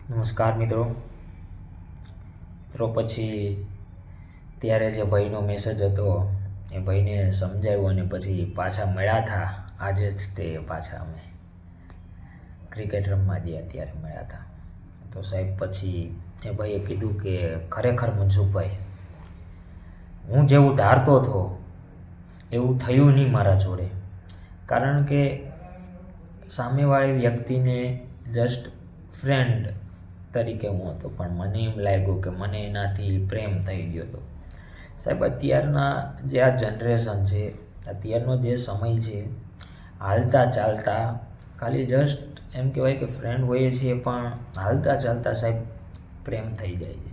નમસ્કાર મિત્રો. પછી ત્યારે જે ભાઈનો મેસેજ હતો એ ભાઈને સમજાવ્યો અને પછી પાછા મળ્યા હતા. આજે જ તે પાછા અમે ક્રિકેટ રમવા ગયા ત્યારે મળ્યા હતા. તો સાહેબ પછી એ ભાઈએ કીધું કે ખરેખર મનસુખભાઈ, હું જેવું ધારતો હતો એવું થયું નહીં મારા જોડે. કારણ કે સામેવાળી વ્યક્તિને જસ્ટ ફ્રેન્ડ તરીકે હું હતો, પણ મને એમ લાગ્યું કે મને એનાથી પ્રેમ થઈ ગયો હતો. સાહેબ, અત્યારના જે આ જનરેશન છે, અત્યારનો જે સમય છે, હાલતા ચાલતા ખાલી જસ્ટ એમ કહેવાય કે ફ્રેન્ડ હોઈએ છીએ, પણ હાલતા ચાલતા સાહેબ પ્રેમ થઈ જાય છે.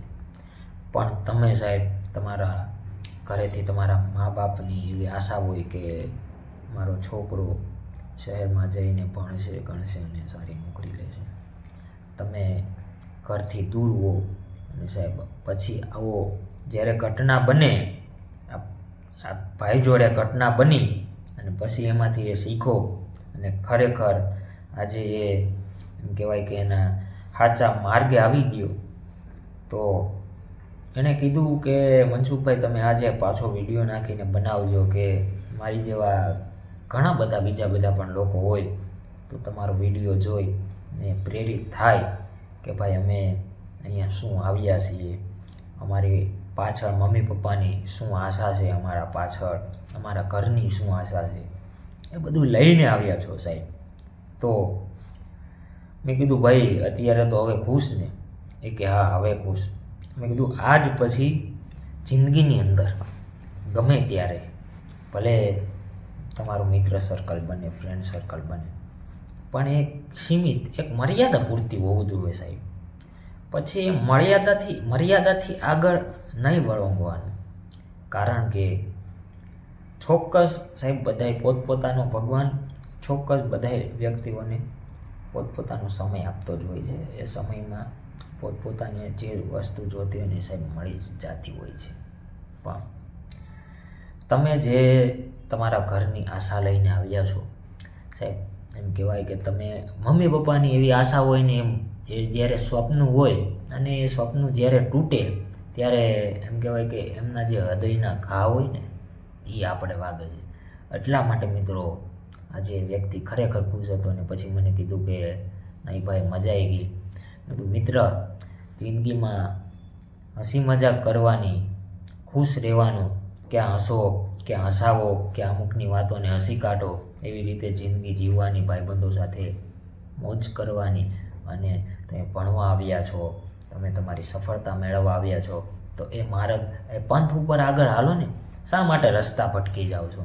પણ તમે સાહેબ તમારા ઘરેથી તમારા મા બાપની એવી આશા હોય કે મારો છોકરો શહેરમાં જઈને ભણશે ગણશે અને સારી નોકરી લેશે. તમે ઘરથી દૂર હો અને સાહેબ પછી આવો જ્યારે ઘટના બને, આ ભાઈ જોડે ઘટના બની અને પછી એમાંથી એ શીખો અને ખરેખર આજે એ એમ કહેવાય કે એના સાચા માર્ગે આવી ગયો. તો એણે કીધું કે મનસુખભાઈ, તમે આજે પાછો વિડીયો નાખીને બનાવજો કે મારી જેવા ઘણા બધા બીજા પણ લોકો હોય તો તમારો વિડીયો જોઈ ને પ્રેરિત થાય કે ભાઈ અમે અહીંયા શું આવ્યા છીએ, અમારી પાછળ મમ્મી પપ્પાની શું આશા છે, અમારા પાછળ અમારા ઘરની શું આશા છે, એ બધું લઈને આવ્યા છો સાહેબ. તો મેં કીધું ભાઈ અત્યારે તો હવે ખુશ ને? એ કે હા હવે ખુશ. મેં કીધું આજ પછી જિંદગીની અંદર ગમે ત્યારે ભલે તમારું મિત્ર સર્કલ બને, ફ્રેન્ડ સર્કલ બને, પણ એક સીમિત એક મર્યાદા પૂરતી હોવું જોઈએ સાહેબ. પછી એ મર્યાદાથી આગળ નહીં વળવાનું. કારણ કે ચોક્કસ સાહેબ બધાય પોતપોતાનો ભગવાન ચોક્કસ બધાય વ્યક્તિઓને પોતપોતાનો સમય આપતો જ હોય છે. એ સમયમાં પોતપોતાને જે વસ્તુ જોતી હોય ને સાહેબ મળી જતી હોય છે. પણ તમે જે તમારા ઘરની આશા લઈને આવ્યા છો સાહેબ, એમ કહેવાય કે તમે મમ્મી પપ્પાની એવી આશા હોય ને, એમ એ જ્યારે સ્વપ્ન હોય અને એ સ્વપ્ન જ્યારે તૂટે ત્યારે એમ કહેવાય કે એમના જે હૃદયના ઘા હોય ને એ આપણે વાગે છે. એટલા માટે મિત્રો આજે વ્યક્તિ ખરેખર ખુશ હતો અને પછી મને કીધું કે નહીં ભાઈ મજા આવી ગઈ. મેં કીધું મિત્ર, જિંદગીમાં હસી મજાક કરવાની, ખુશ રહેવાનું, ક્યાં હસો ક્યાં હસાવો, કે અમુકની વાતોને હસી કાઢો, એવી રીતે જિંદગી જીવવાની, ભાઈબંધો સાથે મોજ કરવાની. અને તમે ભણવા આવ્યા છો, તમે તમારી સફળતા મેળવવા આવ્યા છો, તો એ માર્ગ એ પંથ ઉપર આગળ હાલો ને. શા માટે રસ્તા ભટકી જાઓ છો?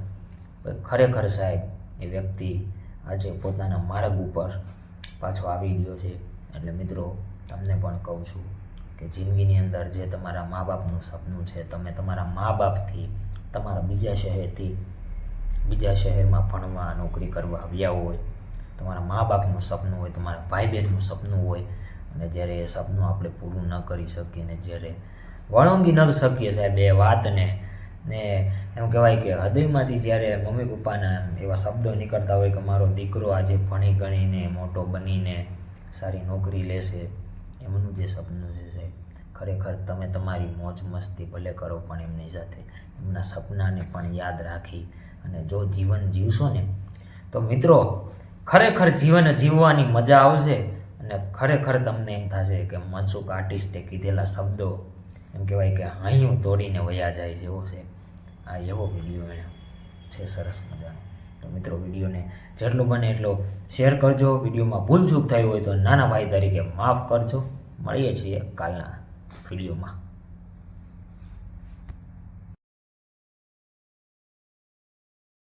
ખરેખર સાહેબ એ વ્યક્તિ આજે પોતાના માર્ગ ઉપર પાછો આવી ગયો છે. એટલે મિત્રો તમને પણ કહું છું કે જિંદગીની અંદર જે તમારા મા બાપનું સપનું છે, તમે તમારા મા બાપથી તમારા બીજા શહેરમાં ભણવા નોકરી કરવા આવ્યા હોય, તમારા મા બાપનું સપનું હોય, તમારા ભાઈ બહેનનું સપનું હોય, અને જ્યારે એ સપનું આપણે પૂરું ન કરી શકીએ ને જ્યારે વળંગી ન શકીએ સાહેબ એ વાતને, ને એમ કહેવાય કે હૃદયમાંથી જ્યારે મમ્મી પપ્પાના એવા શબ્દો નીકળતા હોય કે મારો દીકરો આજે ભણી ગણીને મોટો બનીને સારી નોકરી લેશે, એમનું જે સપનું છે સાહેબ, ખરેખર તમે તમારી મોજ મસ્તી ભલે કરો પણ એમની સાથે એમના સપનાને પણ યાદ રાખી અને જો જીવન જીવશો ને તો મિત્રો ખરેખર જીવન જીવવાની મજા આવશે. અને ખરેખર તમને એમ થશે કે મનસુખ આર્ટિસ્ટે કીધેલા શબ્દો એમ કહેવાય કે હૈયું તોડીને વયા જાય છે એવો છે. આ એવો વિડીયો છે સરસ મજાનો. તો મિત્રો વિડીયોને જેટલો બને એટલો શેર કરજો. વિડીયોમાં ભૂલચૂક થઈ હોય તો નાના ભાઈ તરીકે માફ કરજો. મળીએ છીએ કાલના વિડીયોમાં.